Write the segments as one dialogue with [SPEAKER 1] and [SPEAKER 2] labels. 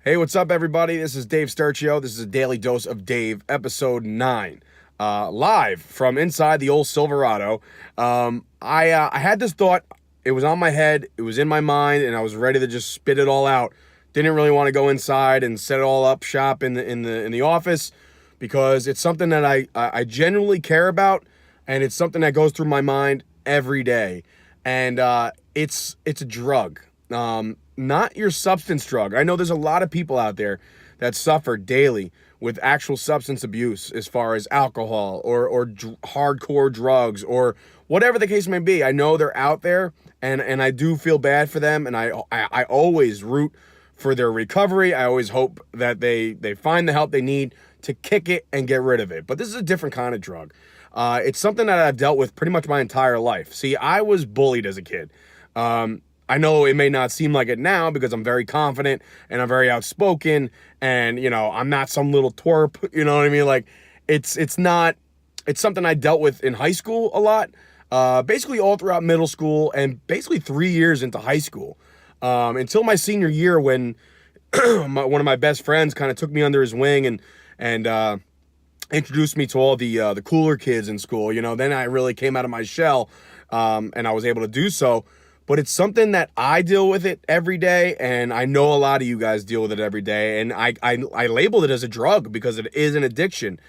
[SPEAKER 1] Hey, what's up, everybody? This is Dave Sturchio. This is a daily dose of Dave, episode 9, live from inside the old Silverado. I had this thought. It was on my head. It was in my mind, and I was ready to just spit it all out. Didn't really want to go inside and set it all up shop in the office because it's something that I genuinely care about, and it's something that goes through my mind every day. And it's a drug. Not your substance drug. I know there's a lot of people out there that suffer daily with actual substance abuse as far as alcohol or hardcore drugs or whatever the case may be. I know they're out there, and I do feel bad for them, and I always root for their recovery. I always hope that they find the help they need to kick it and get rid of it. But this is a different kind of drug. It's something that I've dealt with pretty much my entire life. See, I was bullied as a kid. I know it may not seem like it now because I'm very confident and I'm very outspoken and, I'm not some little twerp, you know what I mean? Like, it's something I dealt with in high school a lot, basically all throughout middle school and basically 3 years into high school, until my senior year when one of my best friends kind of took me under his wing and introduced me to all the cooler kids in school. Then I really came out of my shell, and I was able to do so. But it's something that I deal with it every day, and I know a lot of you guys deal with it every day, and I labeled it as a drug because it is an addiction.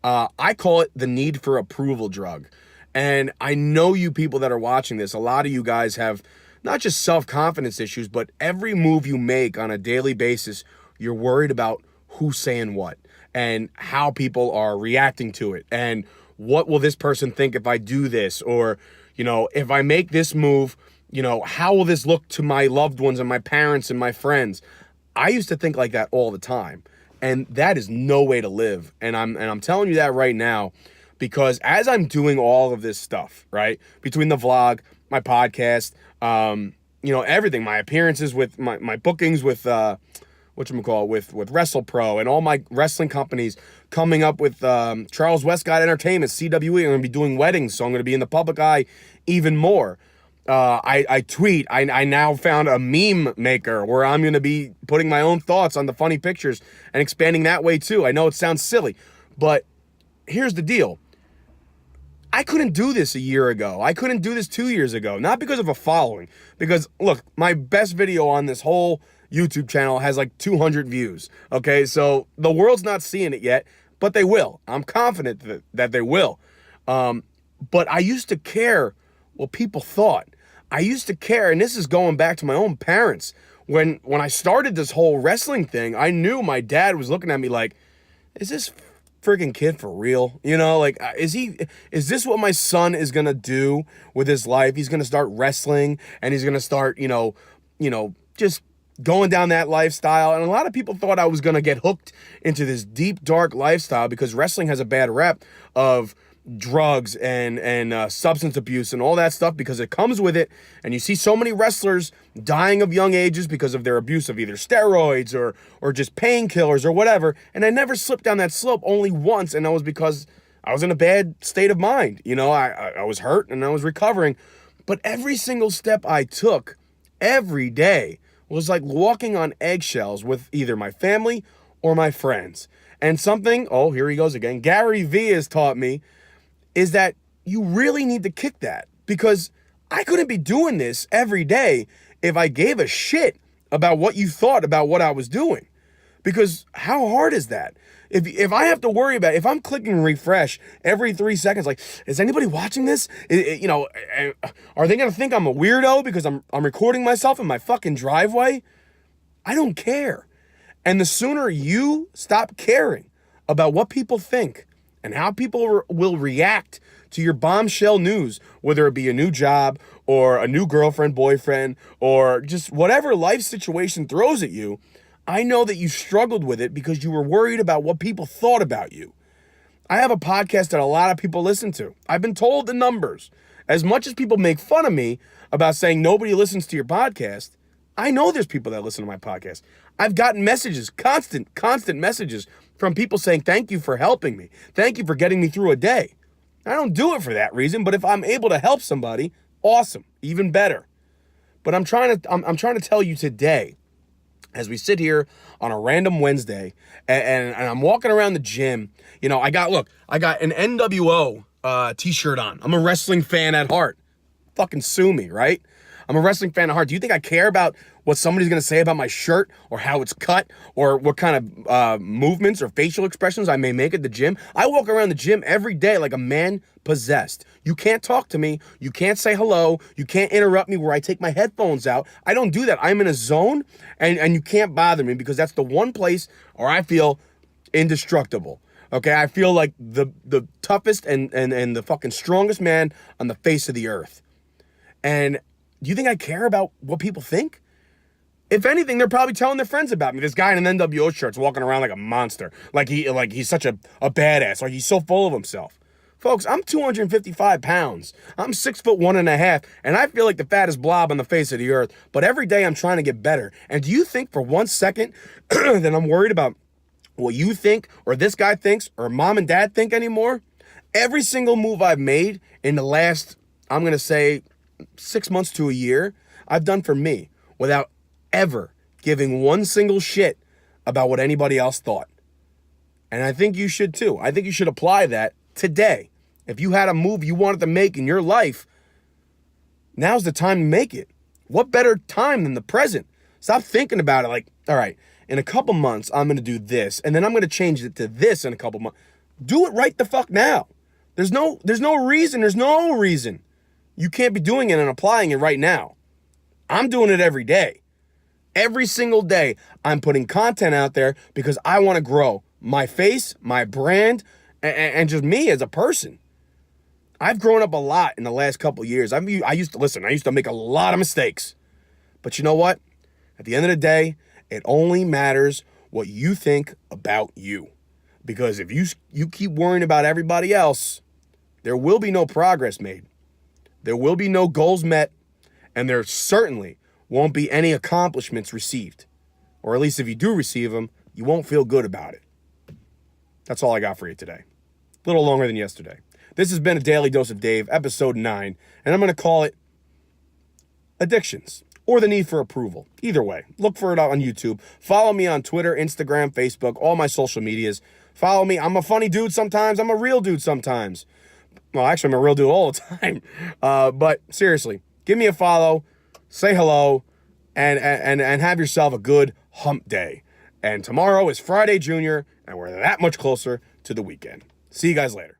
[SPEAKER 1] I call it the need for approval drug. And I know you people that are watching this, a lot of you guys have not just self-confidence issues, but every move you make on a daily basis, you're worried about who's saying what and how people are reacting to it, and what will this person think if I do this, or, if I make this move, how will this look to my loved ones and my parents and my friends? I used to think like that all the time, and that is no way to live. And I'm telling you that right now, because as I'm doing all of this stuff, right, between the vlog, my podcast, everything, my appearances with my bookings with with WrestlePro and all my wrestling companies, coming up with Charles Westcott Entertainment, CWE. I'm going to be doing weddings, so I'm going to be in the public eye even more. I tweet. I now found a meme maker where I'm going to be putting my own thoughts on the funny pictures and expanding that way too. I know it sounds silly, but here's the deal. I couldn't do this a year ago. I couldn't do this 2 years ago. Not because of a following. Because, look, my best video on this whole YouTube channel has like 200 views. Okay, so the world's not seeing it yet, but they will. I'm confident that they will. But I used to care what people thought. I used to care, and this is going back to my own parents. When I started this whole wrestling thing, I knew my dad was looking at me like, is this freaking kid for real? Is this what my son is gonna do with his life? He's gonna start wrestling, and he's gonna start, just going down that lifestyle. And a lot of people thought I was gonna get hooked into this deep, dark lifestyle because wrestling has a bad rep of drugs and substance abuse and all that stuff, because it comes with it. And you see so many wrestlers dying of young ages because of their abuse of either steroids or just painkillers or whatever. And I never slipped down that slope, only once, and that was because I was in a bad state of mind. I was hurt and I was recovering. But every single step I took every day was like walking on eggshells with either my family or my friends. And something, oh, here he goes again, Gary V has taught me, is that you really need to kick that, because I couldn't be doing this every day if I gave a shit about what you thought about what I was doing. Because how hard is that? If I have to worry about, if I'm clicking refresh every 3 seconds, like, is anybody watching this? Are they gonna think I'm a weirdo because I'm recording myself in my fucking driveway? I don't care. And the sooner you stop caring about what people think and how people will react to your bombshell news, whether it be a new job or a new girlfriend, boyfriend, or just whatever life situation throws at you, I know that you struggled with it because you were worried about what people thought about you. I have a podcast that a lot of people listen to. I've been told the numbers. As much as people make fun of me about saying nobody listens to your podcast, I know there's people that listen to my podcast. I've gotten messages, constant messages from people saying, thank you for helping me. Thank you for getting me through a day. I don't do it for that reason, but if I'm able to help somebody, awesome, even better. But I'm trying to tell you today, as we sit here on a random Wednesday, and I'm walking around the gym. You know, I got an NWO t-shirt on. I'm a wrestling fan at heart. Fucking sue me, right? I'm a wrestling fan at heart. Do you think I care about what somebody's going to say about my shirt or how it's cut or what kind of movements or facial expressions I may make at the gym? I walk around the gym every day like a man possessed. You can't talk to me. You can't say hello. You can't interrupt me where I take my headphones out. I don't do that. I'm in a zone, and you can't bother me because that's the one place where I feel indestructible. Okay, I feel like the toughest and the fucking strongest man on the face of the earth. And do you think I care about what people think? If anything, they're probably telling their friends about me. This guy in an NWO shirt's walking around like a monster, like he's such a badass, like he's so full of himself. Folks, I'm 255 pounds. I'm 6'1.5", and I feel like the fattest blob on the face of the earth. But every day I'm trying to get better. And do you think for 1 second that I'm worried about what you think or this guy thinks or mom and dad think anymore? Every single move I've made in the last, I'm going to say, 6 months to a year, I've done for me without ever giving one single shit about what anybody else thought. And I think you should too. I think you should apply that today. If you had a move you wanted to make in your life, now's the time to make it. What better time than the present? Stop thinking about it like, all right, in a couple months, I'm going to do this, and then I'm going to change it to this in a couple months. Do it right the fuck now. There's no reason you can't be doing it and applying it right now. I'm doing it every day. Every single day, I'm putting content out there because I want to grow my face, my brand, and just me as a person. I've grown up a lot in the last couple of years. I used to make a lot of mistakes. But you know what? At the end of the day, it only matters what you think about you. Because if you keep worrying about everybody else, there will be no progress made. There will be no goals met, and there certainly won't be any accomplishments received. Or at least if you do receive them, you won't feel good about it. That's all I got for you today. A little longer than yesterday. This has been a Daily Dose of Dave, episode 9, and I'm going to call it Addictions or the Need for Approval. Either way, look for it on YouTube. Follow me on Twitter, Instagram, Facebook, all my social medias. Follow me. I'm a funny dude sometimes. I'm a real dude sometimes. Well, actually, I'm a real dude all the time. But seriously, give me a follow, say hello, and have yourself a good hump day. And tomorrow is Friday Junior, and we're that much closer to the weekend. See you guys later.